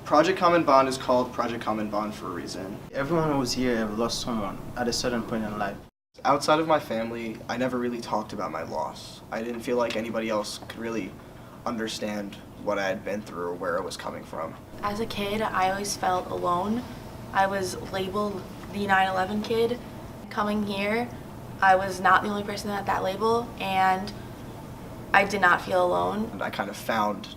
Project Common Bond is called Project Common Bond for a reason. Everyone who's here have lost someone at a certain point in life. Outside of my family, I never really talked about my loss. I didn't feel like anybody else could really understand what I had been through or where it was coming from. As a kid, I always felt alone. I was labeled the 9/11 kid. Coming here, I was not the only person that had that label, and I did not feel alone. And I kind of found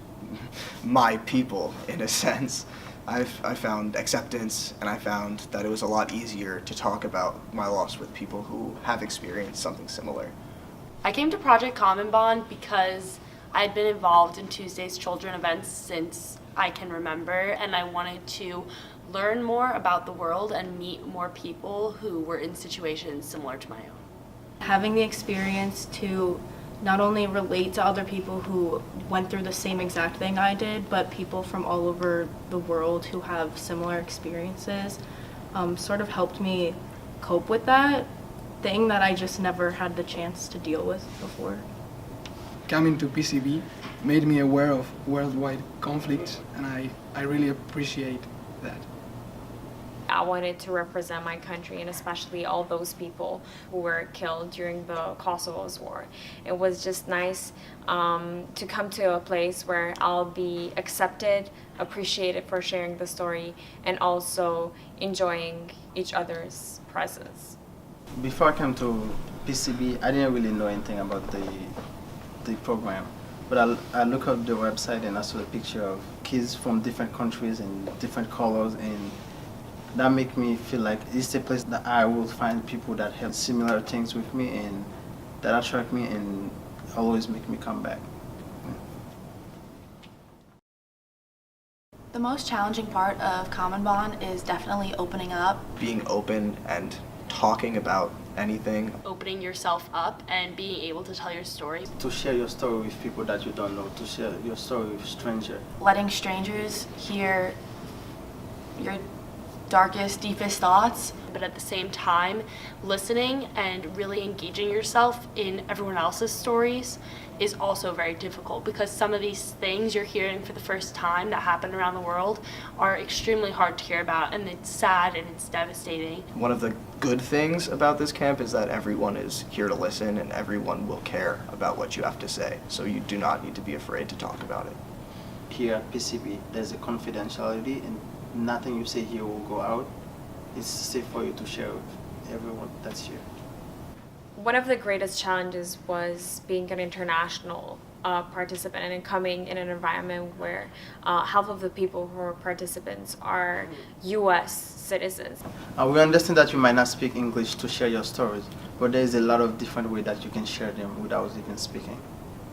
my people, in a sense. I found acceptance, and I found that it was a lot easier to talk about my loss with people who have experienced something similar. I came to Project Common Bond because I had been involved in Tuesday's children events since I can remember, and I wanted to learn more about the world and meet more people who were in situations similar to my own. Having the experience to not only relate to other people who went through the same exact thing I did, but people from all over the world who have similar experiences, sort of helped me cope with that thing that I just never had the chance to deal with before. Coming to PCB made me aware of worldwide conflicts, and I really appreciate that. I wanted to represent my country, and especially all those people who were killed during the Kosovo's war. It was just nice to come to a place where I'll be accepted, appreciated for sharing the story, and also enjoying each other's presence. Before I came to PCB, I didn't really know anything about the program. But I look up the website and I saw a picture of kids from different countries and different colors, and that make me feel like it's a place that I will find people that have similar things with me and that attract me and always make me come back. The most challenging part of Common Bond is definitely opening up. Being open and talking about anything. Opening yourself up and being able to tell your story. To share your story with people that you don't know, to share your story with strangers. Letting strangers hear your darkest, deepest thoughts. But at the same time, listening and really engaging yourself in everyone else's stories is also very difficult, because some of these things you're hearing for the first time that happen around the world are extremely hard to hear about, and it's sad and it's devastating. One of the good things about this camp is that everyone is here to listen and everyone will care about what you have to say, so you do not need to be afraid to talk about it. Here at PCB, there's a confidentiality, and nothing you say here will go out. It's safe for you to share with everyone that's here. One of the greatest challenges was being an international participant and coming in an environment where half of the people who are participants are U.S. citizens. We understand that you might not speak English to share your stories, but there's a lot of different ways that you can share them without even speaking.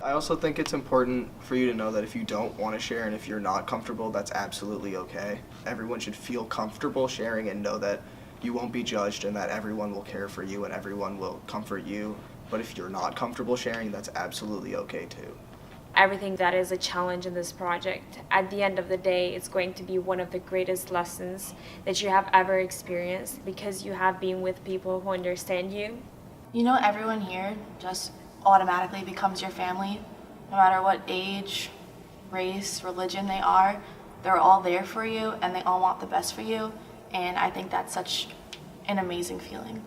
I also think it's important for you to know that if you don't want to share and if you're not comfortable, that's absolutely okay. Everyone should feel comfortable sharing and know that you won't be judged and that everyone will care for you and everyone will comfort you. But if you're not comfortable sharing, that's absolutely okay too. Everything that is a challenge in this project, at the end of the day, it's going to be one of the greatest lessons that you have ever experienced, because you have been with people who understand you. You know, everyone here just automatically becomes your family. No matter what age, race, religion they are, they're all there for you and they all want the best for you. And I think that's such an amazing feeling.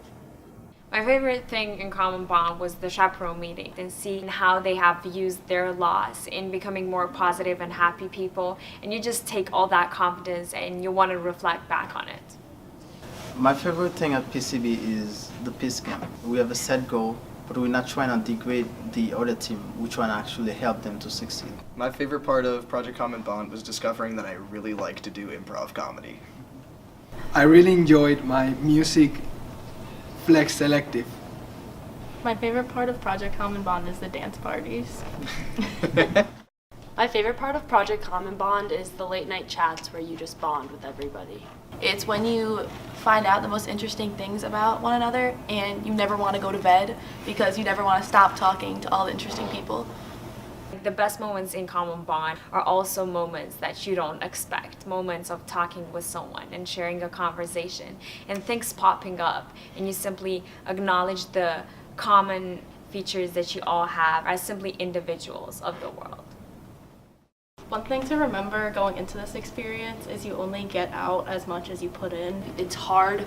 My favorite thing in Common Bond was the chaperone meeting and seeing how they have used their loss in becoming more positive and happy people. And you just take all that confidence and you want to reflect back on it. My favorite thing at PCB is the peace camp. We have a set goal, but we're not trying to degrade the other team. We're trying to actually help them to succeed. My favorite part of Project Common Bond was discovering that I really like to do improv comedy. I really enjoyed my music flex selective. My favorite part of Project Common Bond is the dance parties. My favorite part of Project Common Bond is the late night chats where you just bond with everybody. It's when you find out the most interesting things about one another and you never want to go to bed because you never want to stop talking to all the interesting people. The best moments in Common Bond are also moments that you don't expect, moments of talking with someone and sharing a conversation and things popping up, and you simply acknowledge the common features that you all have as simply individuals of the world. One thing to remember going into this experience is you only get out as much as you put in. It's hard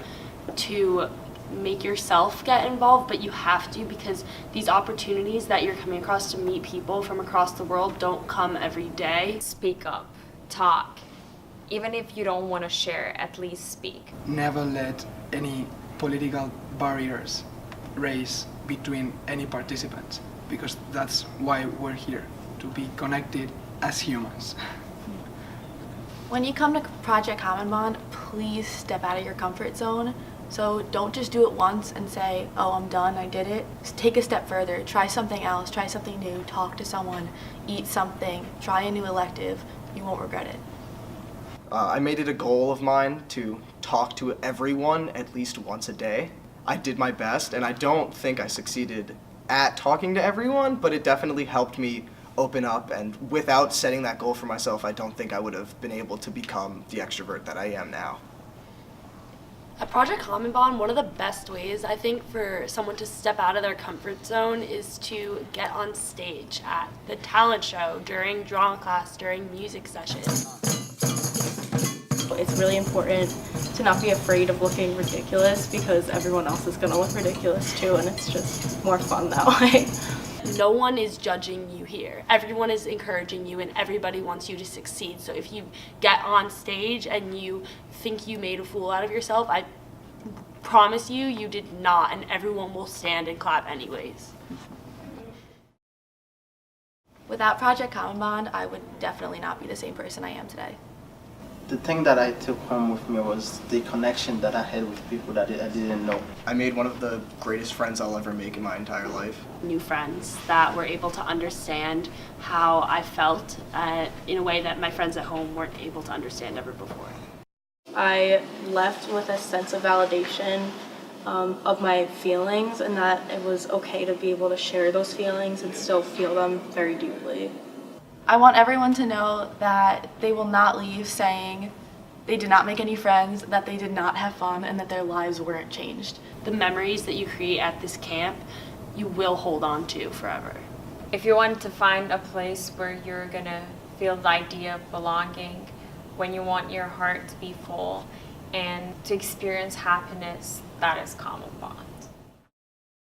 to make yourself get involved, but you have to, because these opportunities that you're coming across to meet people from across the world don't come every day. Speak up, talk. Even if you don't want to share, at least speak. Never let any political barriers raise between any participants, because that's why we're here, to be connected as humans. When you come to Project Common Bond, please step out of your comfort zone. So don't just do it once and say, oh, I'm done, I did it. Just take a step further, try something else, try something new, talk to someone, eat something, try a new elective. You won't regret it. I made it a goal of mine to talk to everyone at least once a day. I did my best, and I don't think I succeeded at talking to everyone, but it definitely helped me open up, and without setting that goal for myself, I don't think I would have been able to become the extrovert that I am now. At Project Common Bond, one of the best ways, I think, for someone to step out of their comfort zone is to get on stage at the talent show, during drama class, during music sessions. It's really important to not be afraid of looking ridiculous, because everyone else is going to look ridiculous too, and it's just more fun that way. No one is judging you here. Everyone is encouraging you, and everybody wants you to succeed. So if you get on stage and you think you made a fool out of yourself, I promise you, you did not, and everyone will stand and clap anyways. Without Project Common Bond, I would definitely not be the same person I am today. The thing that I took home with me was the connection that I had with people that I didn't know. I made one of the greatest friends I'll ever make in my entire life. New friends that were able to understand how I felt in a way that my friends at home weren't able to understand ever before. I left with a sense of validation of my feelings, and that it was okay to be able to share those feelings and still feel them very deeply. I want everyone to know that they will not leave saying they did not make any friends, that they did not have fun, and that their lives weren't changed. The memories that you create at this camp, you will hold on to forever. If you want to find a place where you're gonna feel the idea of belonging, when you want your heart to be full and to experience happiness, that is Common Bond.